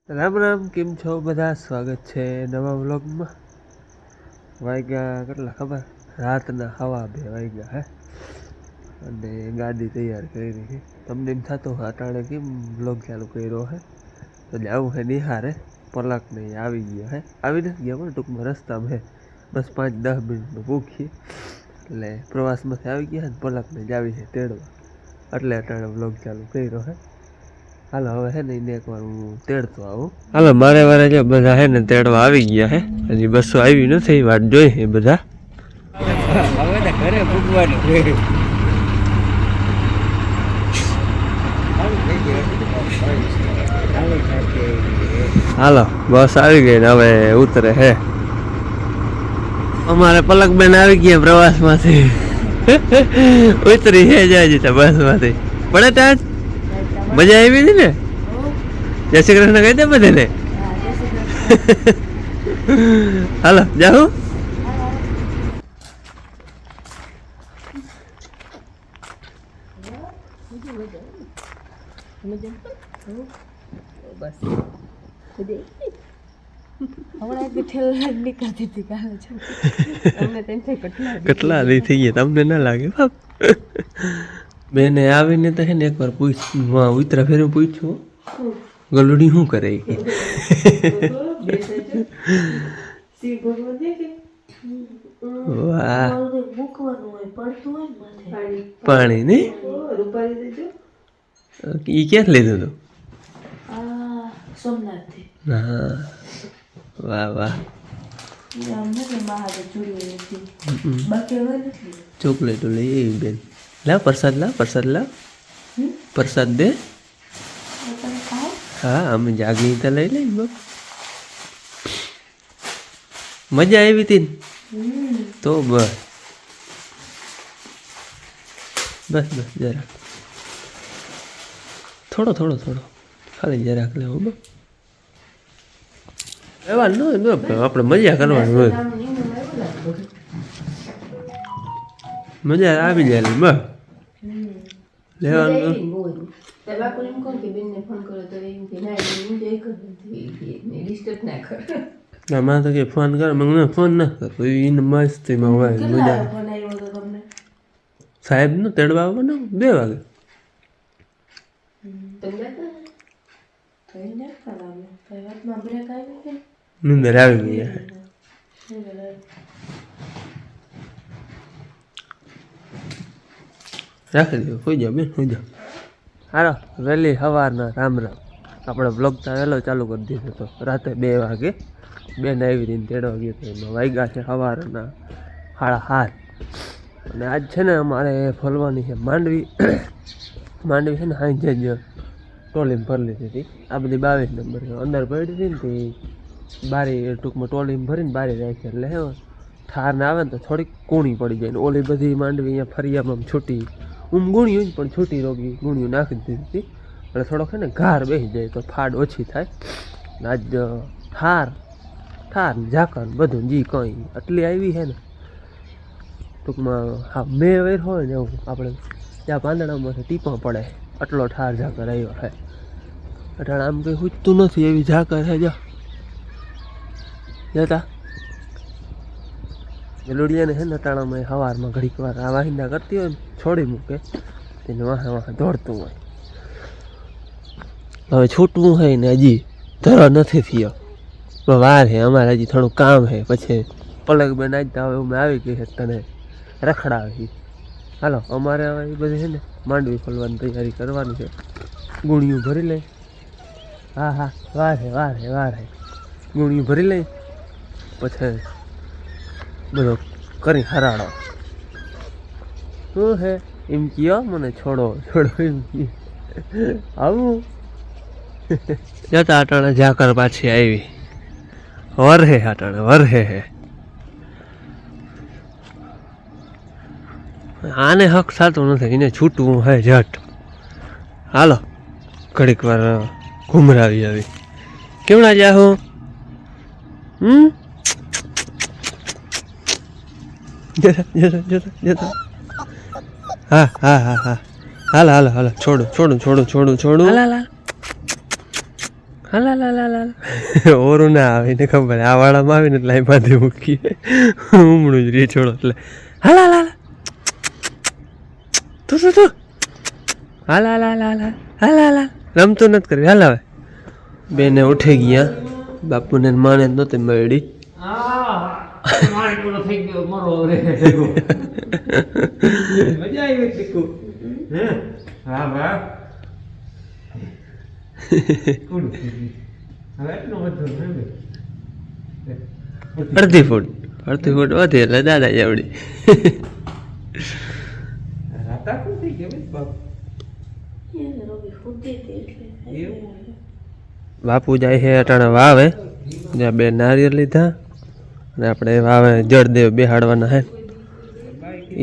રામ રામ, કેમ છો બધા? સ્વાગત છે નવા વ્લોગમાં. વાગ્યા કેટલા ખબર? રાતના 2:15 વાગ્યા હે અને ગાડી તૈયાર કરી છે. તમને એમ થતું અટાણે કેમ વ્લોગ ચાલુ કર્યો હે? તો જવું હે નિહારે. પલક નહીં આવી ગયા હે, આવી નથી ગયા પણ ટૂંકમાં રસ્તામાં હે, બસ 5-10 મિનિટમાં ભૂખીએ એટલે પ્રવાસમાંથી આવી ગયા ને પલકને જ આવી છે તેડવા, એટલે અટાણે વ્લોગ ચાલુ કર્યો હે. હાલો હવે હે ને એને એકવાર હું તેડતો આવું. હાલો મારે વારે જો બધા હે ને તેડવા આવી ગયા હે, હજી બસો આવી નથી, વાટ જોઈ છે બધા. હવે તો ઘરે ભૂગવાનું હાલો બસ આવી ગઈ ને હવે ઉતરે હે. અમારે પલકબેન આવી ગયા પ્રવાસમાંથી, ઉતરી હે જાય છે બસમાંથી. પડે ત્યાં મજા આવી હતી ને? જય શ્રી કૃષ્ણ કહી દે બધાને. હાલો જાઉં. કેટલા દી થઈ ગયા તમને ના લાગે બાપ? બેને આવીને તો હે ને એકવાર પૂછ ઉતરા ફેર પૂછ્યું ગલુડી શું કરે કે વાહ પાણી ને ઈ ક્યાં લીધું હતું? હા વાહ વાહ. ચોકલેટો લઈ આવી બેન. લાવ પ્રસાદ, લાવ પ્રસાદ, લાવ પ્રસાદ દે. હા અમે જાગી તો લઈ લઈ બાપ. મજા આવી હતી તો બસ બસ બસ જરાક થોડો થોડો થોડો ખાલી જરાક લેવો બાપ. લેવાનું હોય ને આપણે મજા કરવાની હોય, મજા આવી જાય બસ લેવાનું. આમાં તો કે ફોન કરે મને ફોન ના કરતો એને મસ્તીમાં હોય મજા. સાહેબ નું તેડવા આવવાનું 2 વાગે. નીંદર આવી ગઈ. રાખી દો, હોઈ જાઓ બેન, હોઈ જાઓ. હારો વહેલી સવારના રામ રામ. આપણે બ્લોગ તો વહેલો ચાલુ કરી દીધો હતો રાતે 2 વાગે. બેન આવી રહીને તેડવા ગયો તો એમાં વાગ્યા છે સવારના 7:30. અને આજ છે ને અમારે ફોલવાની છે માંડવી. માંડવી છે ને સાંજે જ ટોલીમાં ભરી લીધી હતી. આ બધી 22 નંબર અંદર પડી હતી ને તે બારી ટૂંકમાં ટોલીમાં ભરીને બારી રાખી એટલે હે ઠાર ને આવે ને તો થોડીક કૂણી પડી જાય ને ઓલી બધી માંડવી અહીંયા ફરિયામાં છૂટી ગુણ્યું પણ છૂટી રોગી ગુણ્યું નાખી દીધી હતી એટલે થોડોક છે ને ઘાર બેસી જાય તો ફાડ ઓછી થાય. આજ ઠાર ઝાકર બધું જી કંઈ આટલી આવી છે ને ટૂંકમાં હા મેં વેર હોય ને એવું આપણે ત્યાં પાંદડામાંથી ટીપા પડે આટલો ઠાર ઝાકર આવ્યો છે. અટાણે આમ કંઈ ખૂચતું નથી એવી ઝાકર છે. જતા લોડિયાને છે ને અટાણામાં સવારમાં ઘડીક વાર આ વાહિંદા કરતી હોય ને છોડી મૂકે તેને વાહે વાહે દોડતું હોય. હવે છૂટવું હોય ને હજી ધરો નથી થયો, વાર છે અમારે હજી થોડું કામ છે. પછી પલકબેન આજ તો હવે અમે આવી ગઈ છે તને રખડાવી. હાલો અમારે હવે એ બધી છે ને માંડવી ખોલવાની તૈયારી કરવાની છે. ગુણિયું ભરી લઈ. હા હા વાર છે ગુણિયું ભરી લઈ પછી બધો કરી હરાડો. શું હે એમ કયો મને છોડો એમ આવું. જતા અટાણે ઝાકર પાછી આવી વરહે અટાણે વરહે હે. આને હક થતું નથી, એને છૂટવું હે જટ. હાલો ઘડીક વાર ઘુમરાવી આવી. કેવડા જાહો? જતા હા હા હા હા હાલ હાલ હાલ છોડું છોડું છોડું છોડું છોડું હાલા લા લા લા ઓરું ના આવે ને ખબર આ વાળામાં આવે ને એટલે અહીં બાંધી મૂકીએ ઉમણું જ રે છોડો એટલે હાલા લા લા તું હાલા લા લા લા હાલા લા રમતું નથી કરવી હાલ હવે બેને ઉઠી ગયા બાપુને માને નહોતી મળી અડધી ફૂટ વધી એટલે દાદા એવડી બાપુ જાય છે અટાણે વાવે જ્યાં બે નારિયેળ લીધા અને આપણે વાવે જળદેવ બેહાડવાના હે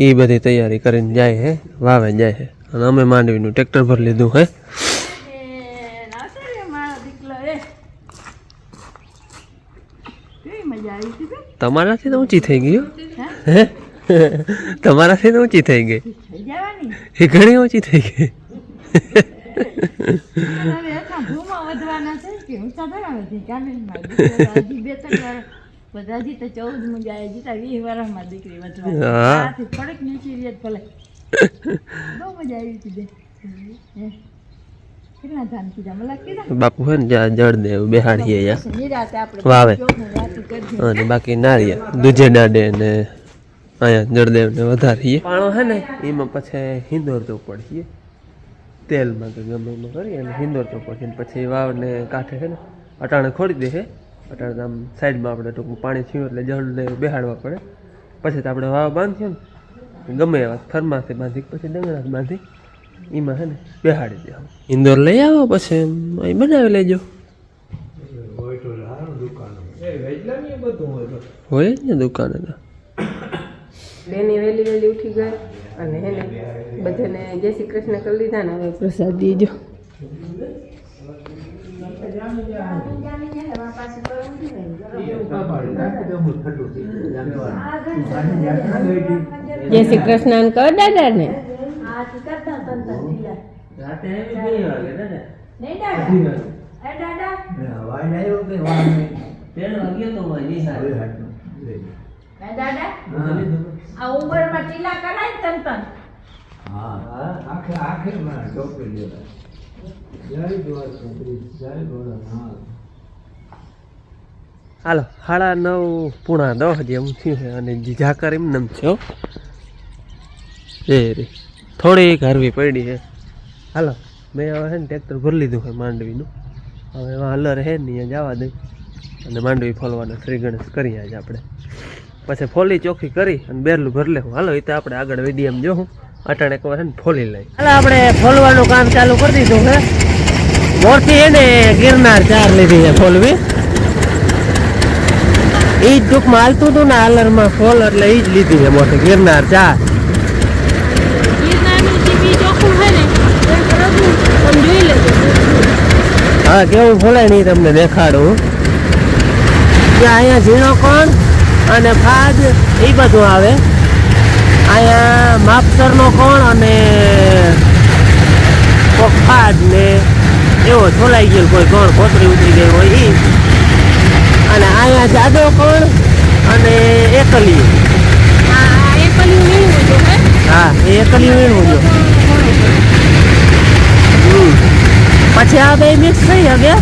એ બધી તૈયારી કરીને જાય છે વાવે જાય છે અને અમે માંડવીનું ટ્રેક્ટર ભરી લીધું હે તમારાથી તો ઊંચી થઈ ગઈ હે તમારાથી તો ઊંચી થઈ ગઈ એ ઘણી ઊંચી થઈ ગઈ બાપુ હે ને જ્યાં જળદેવ બેહાડીએ વાવે અને બાકી નારિયેળ દૂજે દાડે ને અહીંયા જળદેવ ને વધારીએ પાણો હે ને એમાં પછી હિંદોર તો પડીએ તેલમાં કે ગમે એમાં કરીએ અને હિંદોર તો પડીએ પછી વાવને કાંઠે છે ને અટાણે ખોડી દે છે અટાણે આમ સાઈડમાં આપણે ટૂંકું પાણી થયું એટલે જળદેવ બેહાડવા પડે પછી તો આપણે વાવ બાંધીએ ને ગમે એવા થરમાંથી બાંધી પછી ડંગરા બાંધી એમાં છે ને બેહાડી દે ઇન્દોર લઈ આવો પછી અહીં બનાવી લેજો હોય જ ને દુકાને તો બેની વહેલી ઉઠી ગઈ અને એને બધાને જય શ્રી કૃષ્ણ કરી લીધા ને હવે પ્રસાદ દીજો જય શ્રી કૃષ્ણ કહો દાદા ને આ ઉંમરમાં ટીલા કરાય તન તન હાલો 9:30 પૂણા 10 જેમ થયું છે અને ઝાકર એમ નમ છે રે થોડીક હરવી પડી છે હાલો મેં હવે છે ને ટ્રેક્ટર ભરી લીધું છે માંડવીનું હવે એમાં હલર છે ને અહીંયા જવા દઈ અને માંડવી ફોલવાના શ્રી ગણેશ કરીએ આજે આપણે પછી ફોલી ચોખ્ખી કરી અને બેરલું ભરી લેવું હાલો એ તો આપણે આગળ વિડીયમ જોઉં અટાણે એક વાર છે ને ફોલી લઈ હાલો આપણે ફોલવાનું કામ ચાલુ કરી દીધું છે મોરથી છે ને ગિરનાર 4 લીધી છે ફોલવી એ જ ટૂંકમાં હાલતું હતું ને હાલરમાં ફોલ એટલે એ જ લીધી છે મોરથી ગિરનાર 4 હા કેવું ફોલાય નહીં તમને દેખાડું ત્યાં અહીંયા ઝીણો કોણ અને ફાજ એ બધું આવે અહીંયા માપસરનો કોણ અને ફાજ ને એવો છોલાઈ ગયેલ કોઈ કોણ કોતરી ઉતરી ગઈ હોય એ અને અહીંયા જાડો કોણ અને એકલિયું હા એ એકલિયું વીણવું જો પછી આ બે મિક્સ થઈ શકે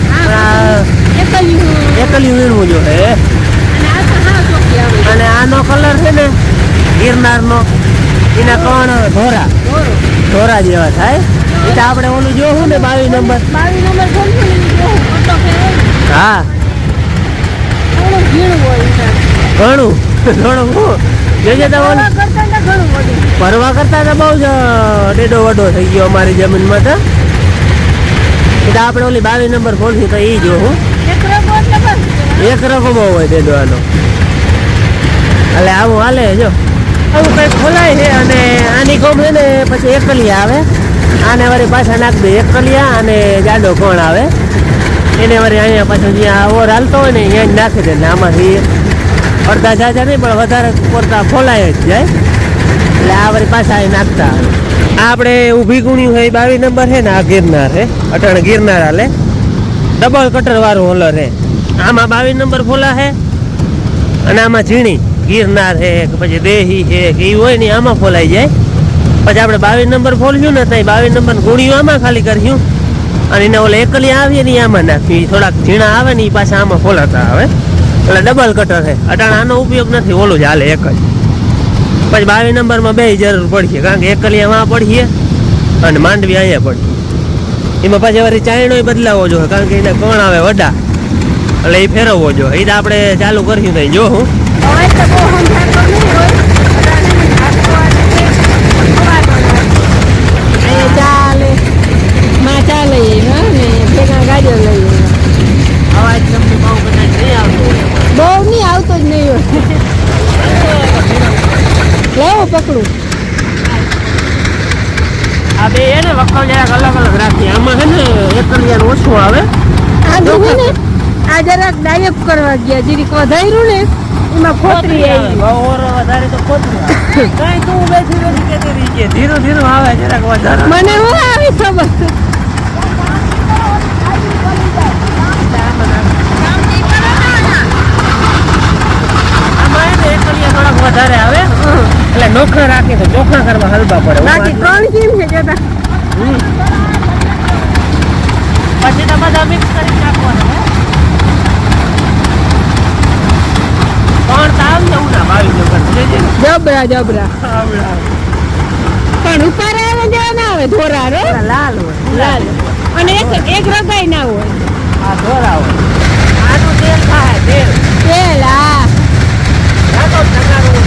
એકલિયું વીણવું જો હે અને આનો કલર છે ને ગિરનારનો એના કોણ ધોરા જેવા થાય એટલે આપણે ઓલું જોવું ને 22 નંબર હા ઘણું જોજે તો ભરવા કરતા તો બહુ જ ડેડો વડો થઈ ગયો અમારી જમીનમાં તો એટલે આપણે ઓલી 22 નંબર ખોલશું તો એ જોવું એક રકમ હોય ડેડો આનો એટલે આવું હાલે જો આવું કંઈક ખોલાય છે અને આની કોમ છે ને પછી એકલિયા આવે આને વળી પાછા નાખ દે એકલિયા અને જાડો કોણ આવે એને વળી અહીંયા પાછું જ્યાં ઓર હાલતો હોય ને અહીંયા જ નાખી દે ને આમાંથી અડધા જાજા નહીં પણ વધારે પૂરતા ખોલાય જ જાય એટલે આ વળી પાછા અહીં નાખતા આવે આ આપણે ઊભી ગુણ્યું હોય 22 નંબર છે ને આ ગિરનાર છે અટાણે ગિરનાર હાલે ડબલ કટર વાળું હોલર છે. આમાં 22 નંબર ફોલા છે અને આમાં ઝીણી ગિરનાર છે કે પછી દેહી છે કે એ હોય ને આમાં ફોલાઈ જાય. પછી આપણે 22 નંબર ફોલ્યું ને ત્યાં 22 નંબર ગુણીઓ આમાં ખાલી કર્યું અને એને ઓલે એકલી આવીએ ને આમાં નાખી. થોડાક ઝીણા આવે ને એ પાછા આમાં ફોલાતા આવે એટલે ડબલ કટર છે. અટાણે આનો ઉપયોગ નથી, ઓલું જ હાલે એક જ. પછી 22 નંબરમાં બે જરૂર પડશે કારણ કે એકલી આમાં પડીએ અને માંડવી અહીંયા પડીએ. એમાં પાછી વારી ચાયણો બદલાવો જોઈએ કારણ કે એને કોણ આવે વડા એટલે એ ફેરવવો જોઈએ. એ તો આપણે ચાલુ કર્યું નહીં જો હું અવાજ તો બહુ સંભાળતો નહીં હોય. ચાલે માં ચાલે હા ને ભેગા ગાડીઓ લઈએ. અવાજ તમને બહુ કદાચ નહીં આવતો, બહુ નહીં આવતો જ નહીં હોય. લેવો પકડું. આ બે એને વખલ જરાક અલગ અલગ રાખીએ. આમાં છે ને એકલિયાનું ઓછું આવે. આ જો છે ને આ જરાક ડાયપ કરવા ગયા જીરીક વધાર્યું ને એમાં ખોતરી આવી. ઓર વધારે તો ખોતરી આવે. કાંઈ તું બેસી બેસી કહેતી રહી છે ધીરું ધીરું આવે જરાક વધારે. મને હું આવી ખબર. આમાં એને એકલિયા થોડાક વધારે આવે એટલે નોખા રાખે તો ચોખા કરવા હલવા પડે. બાકી ત્રણ કેમ છે જતા પછી તો બધા મિક્સ કરી નાખવાના. પણ તામ જવું ના 22 નંબર જબરા જબરા પણ ઉપર આવે જેવા ના આવે ધોરા રો લાલ હોય લાલ અને એક રગાઈ ના હોય. આ ધોરા હોય. આનું તેલ થાય તેલ તેલ આ તો ટકારું.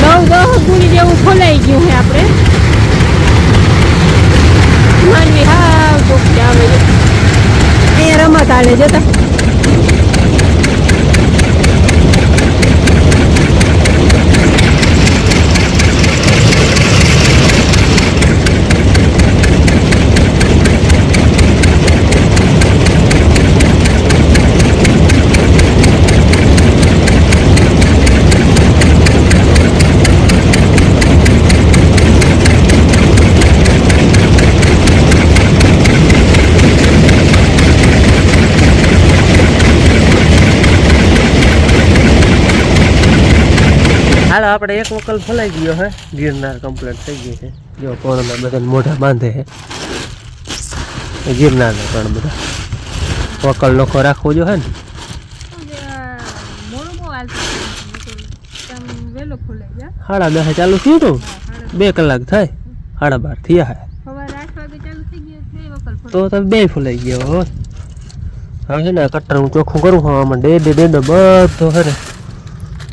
બહુ 10 ગુણી જેવું ખોલાઈ ગયું છે આપણે. માનવી હા ચોખ્ખી આવે છે. અહીંયા રમત હાલે જતા હાલો આપણે એક વકલ ફોલાઈ ગયો હે. ગિરનાર કમ્પ્લીટ થઈ ગઈ છે. જો કોરોના બધાને મોઢા બાંધે છે ગિરનારના પણ બધા વકલ નોખો રાખવો જો હે ને. સાડા 10 ચાલુ થયું હતું. 2 કલાક થાય 12:30 થયા હે તો તમે 2 ફોલાઈ ગયા હો. હવે છે ને કટર હું ચોખ્ખું કરું છું. આમાં ડેડો બધો હે ને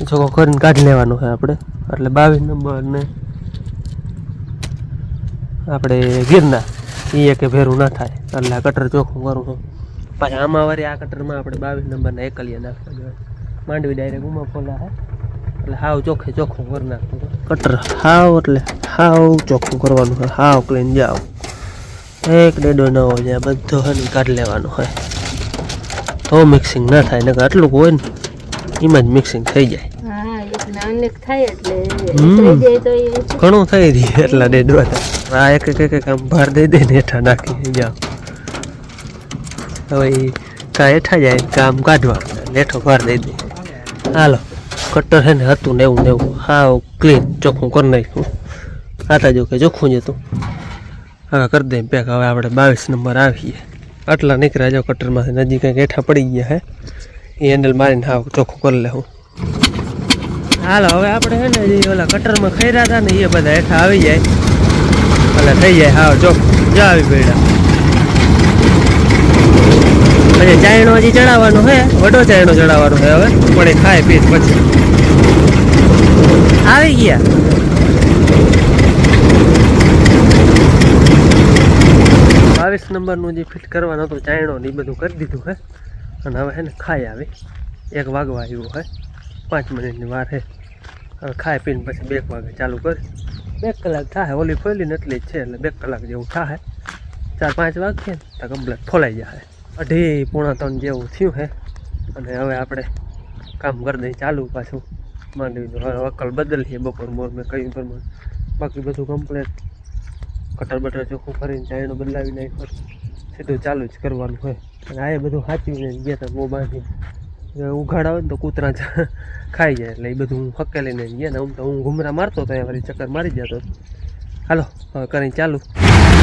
ચોખ્ખો કરીને કાઢી લેવાનો છે આપણે. એટલે 22 નંબર ને આપણે ગિરનાર એ એક ભેરું ના થાય એટલે આ કટર ચોખ્ખું કરું છું. પાછા આમાં વળી આ કટરમાં આપણે 22 નંબરના એકલિયા નાખવા જોઈએ. માંડવી ડાયરેક્ટ ઉમાં ફોલા છે એટલે હાવ ચોખ્ખે ચોખ્ખું કરી નાખવું કટર. હાવ એટલે હાવ ચોખ્ખું કરવાનું હોય. હાવ ક્લીન જાઓ. એક ડેડો ન હોય જ્યાં બધો હોય ને કાઢી લેવાનો હોય તો મિક્સિંગ ના થાય. ને આટલું હોય ને એમાં જ મિક્સિંગ થઈ જાય. ઘણું થઈ રહી એટલા ડેડવા થાય. આ એક એક આમ ભાર દઈ દે ને હેઠા નાખી જાઓ. હવે કા હેઠા જાય કામ કાઢવા હેઠો ભાર દઈ દે. હાલો કટર છે ને હતું ને એવું હાવ ક્લીન ચોખ્ખું કરી નાખ્યું. આતા જો કે ચોખ્ખું જ હતું. હવે કરી દઈએ પેક. હવે આપણે 22 નંબર આવીએ. આટલા નીકળ્યા જો કટરમાંથી નજીક કંઈક હેઠા પડી ગયા હે. એ હેન્ડલ મારીને હાવ ચોખ્ખું કરી લેવું. હાલો હવે આપણે છે ને જે ઓલા કટરમાં ખૈરા હતા ને એ બધા હેઠા આવી જાય એટલે થઈ જાય હાવ ચોખ્ખું. જો આવી પડ્યા. પછી ચાયણો હજી ચડાવવાનો છે. વડો ચાયણો ચડાવવાનો છે હવે પણ એ ખાય પીસ પછી આવી ગયા. 22 નંબરનું જે ફિટ કરવાનું હતું ચાયણો ને એ બધું કરી દીધું છે અને હવે છે ને ખાઈ આવી. 1 વાગવા આવ્યું છે. 5 મિનિટની વાર છે. હવે ખાઈ પીને પછી 2 વાગે ચાલુ કરી 2 કલાક થાય. ઓલી ફોલીને એટલી જ છે એટલે 2 કલાક જેવું થાય. 4-5 વાગે ને તો કમ્પ્લીટ ફોલાઈ જાય. 2:30-3 જેવું થયું છે અને હવે આપણે કામ કરી દઈએ ચાલુ. પાછું માંડવીનું વકલ બદલીએ. બપોર મોર મેં કહ્યું પ્રમાણે બાકી બધું કમ્પ્લીટ કટર બટર ચોખ્ખું કરીને ચાયણું બદલાવી નાખ્યો સીધું ચાલુ જ કરવાનું હોય અને આ બધું સાચવીને ગયા હતા બહુ બાંધી ઉઘાડા હોય ને તો કૂતરા ખાઈ જાય એટલે એ બધું હું હકેલીને ગયા ને આમ તો હું ઘૂમરા મારતો હતો અહીંયા વળી ચક્કર મારી જતો હાલો હવે કરીને ચાલુ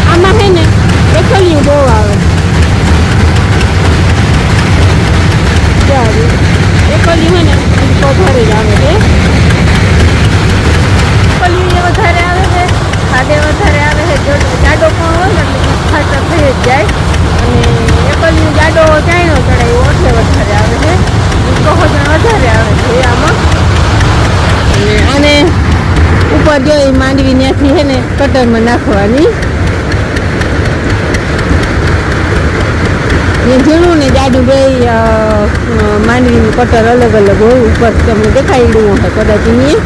આમાં છે ને એકલિયું બહુ આવે એકલિયું છે ને વધારે જ આવે છે એકલિયું એ વધારે આવે છે ખાડે વધારે આવે છે જાડો પણ હોય ને એટલે ખાસા થઈ જ જાય અને એકલિયું જાડો ચાયણો ચડાવ્યો એટલે વધારે આવે છે કહો વધારે આવે છે આમાં અને ઉપર જોઈ માંડવી ત્યાંથી છે ને કટરમાં નાખવાની ઝીણું ને જાડું બે માંડવીનું કટર અલગ અલગ હોય ઉપર તમને દેખાડ્યું હશે કદાચ અહીંયા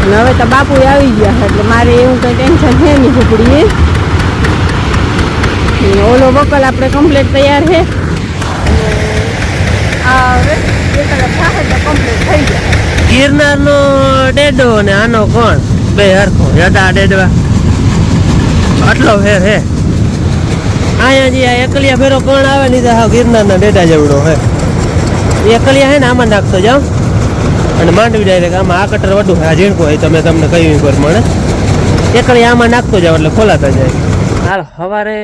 અને હવે તો બાપુ આવી ગયા છે એટલે મારે એવું કંઈ ટેન્શન છે નહીં ઝૂંપડીએ ઓલો વકલ આપણે કમ્પ્લીટ તૈયાર છે આ હવે એ તરફ થાય તો કમ્પ્લીટ થઈ જાય ગિરનારનો ડેડો ને આનો કોણ બે હરખો યડા ડેડવા આટલો ફેર હે અહીંયા જે આ એકલિયા ફેરો કોણ આવે ને હા ગિરનારના ડેડા જેવડો હે એકલિયા હે ને આમાં નાખતો જાઓ અને માંડવી ડાયરેક્ટ આમાં આ કટર વડું આ ઝીણકો હોય તમે તમને કહ્યું પ્રમાણે એકલિયા આમાં નાખતો જાવ એટલે ખોલાતા જાય હાલ સવારે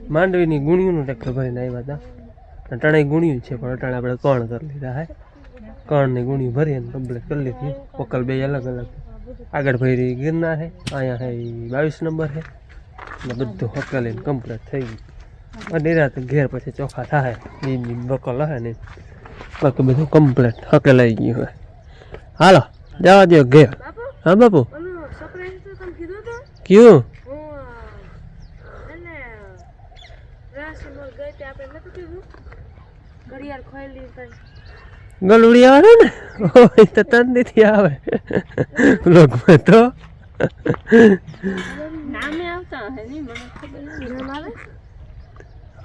માંડવીની ગુણ્યુંનું ટ્રેક્ટર ભરીને આવ્યા હતા અટાણે ગુણ્યું છે પણ અટાણે આપણે કણ કરી લીધા હે કણની ગુણ્યું ભરી અને કમ્પ્લીટ કરી લીધી વકલ બે અલગ અલગ આગળ ભરી ગિરનાર છે અહીંયા છે 22 નંબર છે ને બધું હકેલીને કમ્પ્લીટ થઈ ગયું અને નિરાત ઘેર પછી ચોખા થાય એ વકલ હે ને બાકી બધું કમ્પ્લીટ હકેલાઈ ગયું હોય હાલો જવા દો ઘેર હા બાપુ ક્યું ગલુડી આવે ને તો તંદીથી આવે લોકમાં તો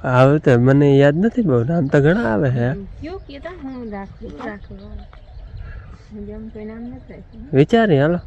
આવે તો મને યાદ નથી બહુ નામ તો ઘણા આવે હે વિચારી હાલો